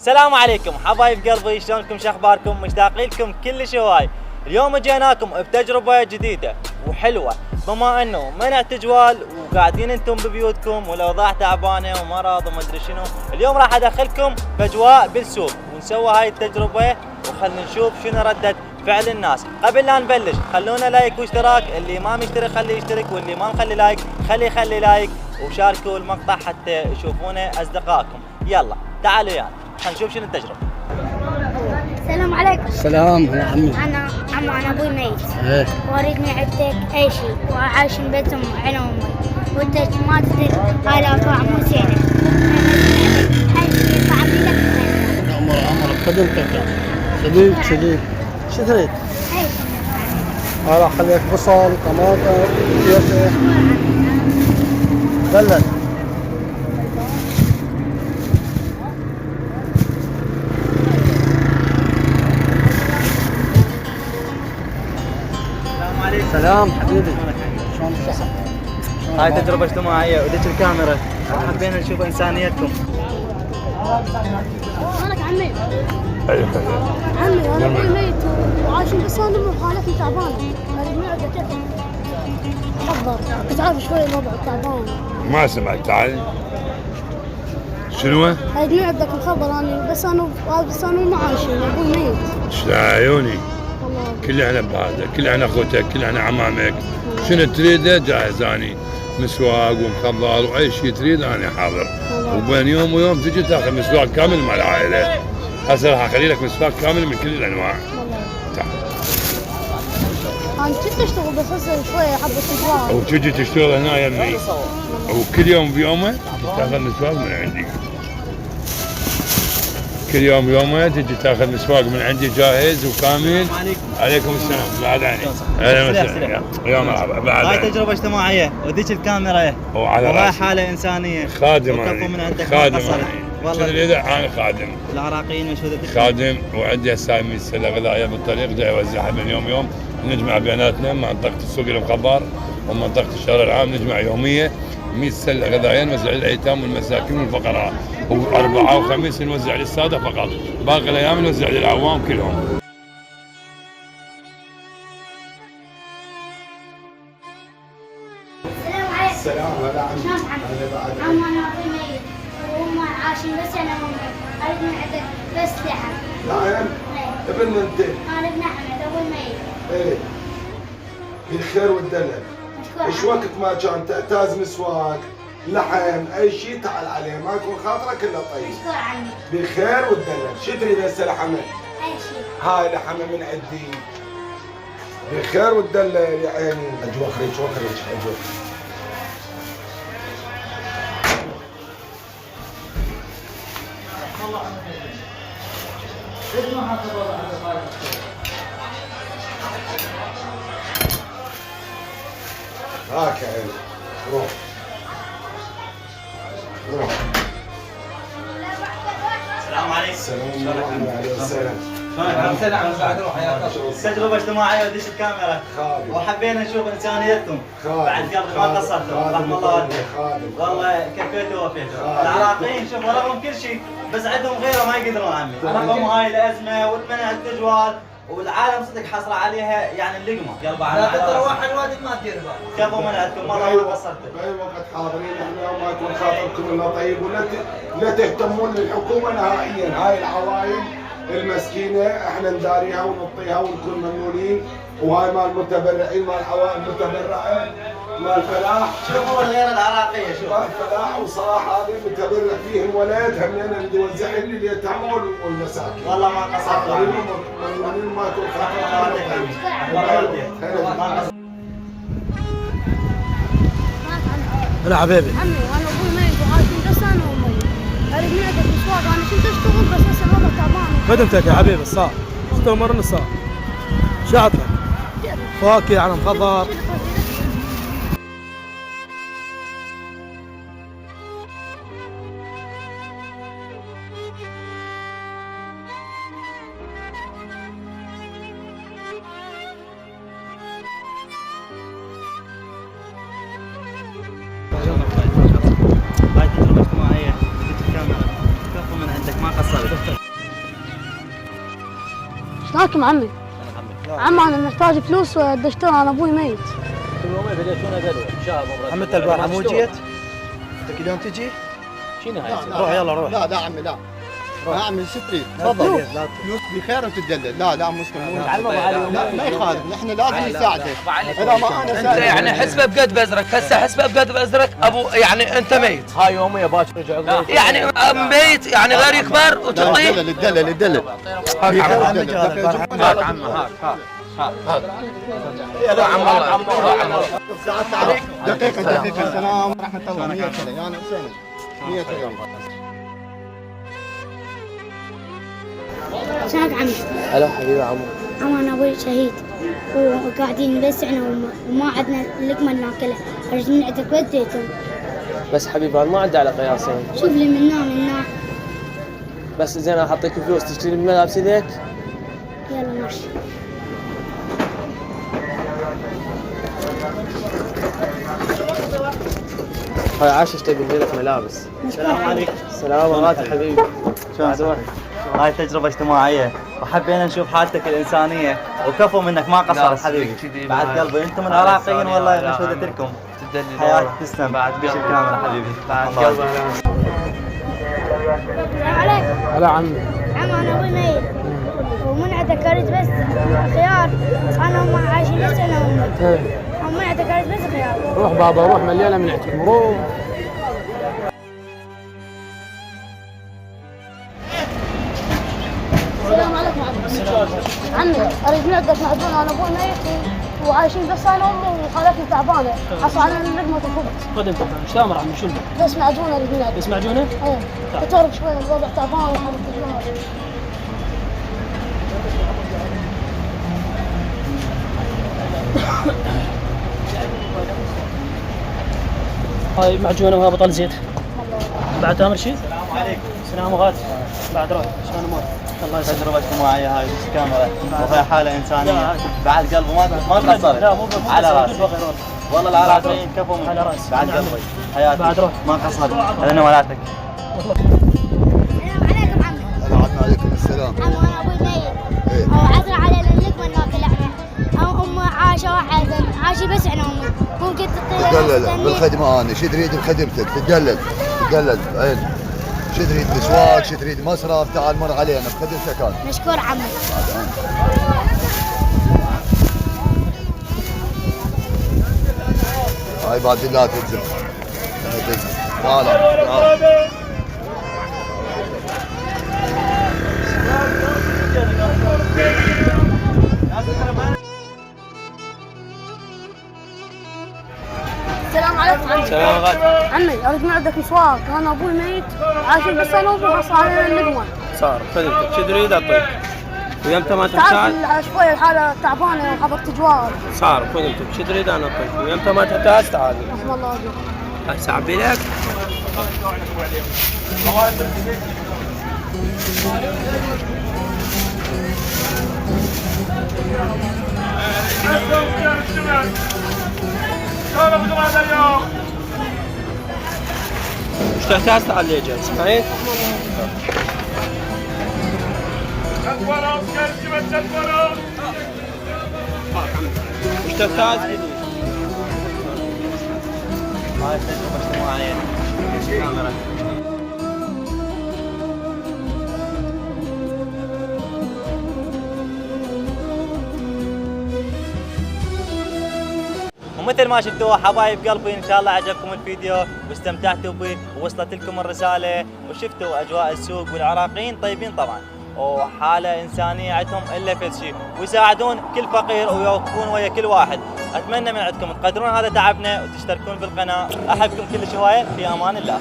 السلام عليكم حبايب قلبي، شلونكم؟ شخباركم؟ مشتاق لكم كلش هواي. اليوم جيناكم بتجربة جديدة وحلوة، بما انه منع تجوال وقاعدين انتم ببيوتكم والاوضاع تعبانة ومرض وما ادري شنو. اليوم راح ادخلكم باجواء بالسوق ونسوي هاي التجربة وخلنا نشوف شنو ردة فعل الناس. قبل لا نبلش خلونا لايك واشتراك، اللي ما مشترك خليه يشترك، واللي ما مخلي لايك خلي لايك، وشاركوا المقطع حتى يشوفونه اصدقائكم. يلا تعالوا يعني حنشوف شنو التجربة. السلام عليكم. السلام يا عمي. انا ابوي ميت. ايه واريد من عندك اي شيء، وعايش بيتهم انا وامي، وانت ما تدري هاي الاوضاع مو زينه. اي شيء يطلع لك عمرك خدمتك شديد شو تريد؟ اي شيء. هلا خليك بصل طماطم كيكه بلد. سلام حبيبي، شلون الصحة؟ هاي تجربة اجتماعية وديك الكاميرا، حبينا نشوف انسانيتكم. مالك عمي؟ اي خير عمي انا ابوي ميت وعايشين بصالم وحالتي تعبانة، اريد من عندك خبر، تعرف شوي الوضع تعبان. ما سمعت. تعال شنو؟ اريد من عندك الخبر، انا بس انا ما عايشين، ابوي ميت. شلا عيوني، والله كل احنا بهذا، كل احنا اخوتك، كل احنا عمامك. شنو تريده جاهز اني، مسواق ومخضر واي شيء تريد انا حاضر. وبين يوم ويوم تجي تاخذ مسواق كامل مع العائله. هسه راح اخلي لك مسواق كامل من كل الانواع. تعال. انا كنت اشتغل بس هسه شوي حبة شغلات. وتجي تشتغل هنا يمي، وكل يوم بيومه تاخذ مسواق من عندي. كل يوم بيومه تجي تاخذ مسواق من عندي جاهز وكامل. عليكم السلام. بعد عني. اهلا وسهلا. يا مرحبا. بعد هاي تجربة اجتماعية وديك الكاميرا وعلى وهاي راسي. حالة انسانية. خادم وكفو من انا، عندك خادم ما قصرت. انا. والله شنو اللي انا خادم. العراقيين مشهودة خادم وعندي هسه 100 سله غذائيه بالطريق جاي اوزعها من يوم نجمع بيناتنا منطقه السوق المخبر ومنطقه الشارع العام، نجمع يوميه 100 سله غذائيه نوزع للايتام والمساكين والفقراء، واربعاء وخميس نوزع للساده فقط، باقي الايام نوزع للعوام كلهم. السلام عليكم. السلام هلا عمي. شلونك عمي؟ انا ابوي ميت وهم عايشين بس انا وامي، اريد من عندك بس لحم. نعم إيه. ابن انت. انا ابن احمد ابوي ميت. ايه بالخير والدلع. مشكور ايش عمي. وقت ما كان تحتاج مسواق لحم اي شيء تعال عليه، ما يكون خاطرك الا طيب. مشكور عمي. بالخير والدلع. شو تريد هسه لحمه؟ اي شيء. هاي لحمه من عندي. بالخير والدلع يا عيني. اجوك اجوك. هاك يا عيني. روح. السلام عليكم. السلام عليكم. السلام. تجربة اجتماعية وديش الكاميرا خادم. وحبينا نشوف انسانيتكم. خادم. بعد قلبي ما قصرتوا، رحم الله والديك. خادم. والله كفيتوا ووفيتوا. خادم. العراقيين شوف ولهم كل شيء بس عندهم غيره ما يقدرون عمي. رغم هاي الازمه وتمنع التجوال والعالم صدق حصر عليها يعني اللقمه. قلبه على لا تروح الوادي ما تدير بالك. كفو من عندكم والله ما قصرتوا. باي وقت حاضرين احنا وما يكون خاطركم الا طيب، لا تهتمون للحكومه نهائيا. هاي العوائل المسكينه احنا نداريها ونعطيها ونكون ممنونين، وهاي مال المتبرعين، مال العوائل المتبرعه، مال فلاح. شوفوا الغيره العراقيه شوف. مال فلاح وصراحه هذه متبرع فيهم ولد همين اللي يوزع لي اليتامى والمساكين. والله ما قصرتوا عمي. ممنونين ما يكون رحم الله والديك عمي. والله والديك. ما قصرتوا. هلا حبيبي. عمي انا ابوي ميت وعايشين بس انا وامي، اريد من عندك مسواق، انا كنت اشتغل بس هسه الوضع تعبان. خدمتك يا حبيبي الصاع. استمر نص ساعة. شو عطلك؟ فواكه على مخضر. هاي تجربة اجتماعية وديك الكاميرا كفو من عندك ما قصرت. شلونكم عمي؟ عمي انا محتاج فلوس بدي اشتغل، انا ابوي ميت. يومين بديتونا قالوا ان شاء الله. عم انت البارحه مو جيت؟ بدك اليوم تجي؟ شنو هاي؟ روح يلا روح. لا عمي لا. يا عمي شو تريد؟ تفضل فلوس بخير وتدلل. لا مسلم لا ما يخالف، نحن لازم نساعدك. اذا ما انا انت يعني حسبه بقد بازرق، هسه حسبه بقد بازرق ابو، يعني انت ميت. هاي يوميه باكر رجع يعني ميت يعني غير يكبر وتعطيه. الدلل هاك عمي هاك يا عم الله. دقيقة السلام ورحمة الله. 100 سنة يعني حسين 100 سنة. شلونك عمي؟ هلا حبيبي عمو. عمو انا ابوي شهيد وقاعدين بس احنا وما عندنا لقمه ناكلها، اريد من عندك وديتهم. بس حبيبي هذا ما عنده على قياسين. شوف لي منا بس زين انا اعطيك فلوس تشتري ملابس ذيك. يلا ماشي. هاي عاش تبي لك ملابس. السلام عليكم. السلام عليكم حبيبي. شلون؟ هاي تجربة اجتماعية وحبينا نشوف حالتك الإنسانية وكفو منك ما قصرت حبيبي. بعد قلبي انتم العراقيين والله مشهودة لكم. حياتك تسلم. بعد بشر كامل حبيبي. بعد قلبي. السلام عليكم. هلا عمي. عمو انا ابوي ميت ومن عندك اريد بس خيار، انا وما عايشين بس انا وامي. ومن عندك اريد بس خيار. روح بابا روح مليانة من عندكم روح. السلام عليكم عمي. اريد من عندك معجون، انا ابوي ميت وعايشين بس انا وامي وخالتي تعبانه، حصل علينا لقمه الخبز. خذ انت ايش تامر عمي؟ شو بس معجون اريد من عندك. بس معجونه؟ ايه تعرف شوي الوضع تعبان وخالتي. هاي معجونه وها بطل زيت. بعد تامر شيء؟ السلام عليكم. سلام غاد. بعد روح شلون امورك؟ الله يسلمك. تجربة اجتماعية هاي بس كاملة وهي حالة إنسانية. بعد قلبي ما قصرت. لا مو على راسي. والله العراقيين كفو منك. على راسي. بعد قلبي. حياتك بعد روح. ما قصرت. هذا نوالاتك. السلام عليكم عمي. وعليكم السلام. عمو انا ابوي ميت وعثر علينا اللقمه ناكل احنا. ام عاشه واحد عايشين بس احنا وامي. ممكن تدلل بالخدمة انا شو تريد بخدمتك؟ تدلل عين. شو تريد مسواك؟ شو تريد مصرف؟ تعال مر علينا بخدمتك انا. مشكور عمي. هاي بعد لا تنزل. تعال. السلام عليكم عمي. سلام غاد. عمي اريد من عندك مسواك، انا ابوي ميت عايشين بس انا وامي حصل علينا اللقمه. صار خدمتك شو تريد اعطيك. ويمتى ما تعرف تحتاج شوي الحاله تعبانه وحضرت جوار. صار خدمتك شو تريد انا اعطيك. ويمتى ما تحتاج تعال. رحم الله وجهك. هسه اعبي لك. مش تحتاج تعال لي جالس سمعت؟ مش تحتاج هاي تجربة اجتماعية كاملة. ومثل ما شفتوا حبايب قلبي ان شاء الله عجبكم الفيديو واستمتعتوا به ووصلت لكم الرسالة وشفتوا اجواء السوق والعراقيين طيبين طبعا وحالة انسانية عندهم الا في شيء ويساعدون كل فقير ويوقفون ويا كل واحد. اتمنى من عندكم تقدرون هذا تعبنا وتشتركون بالقناة. احبكم كل هواية في امان الله.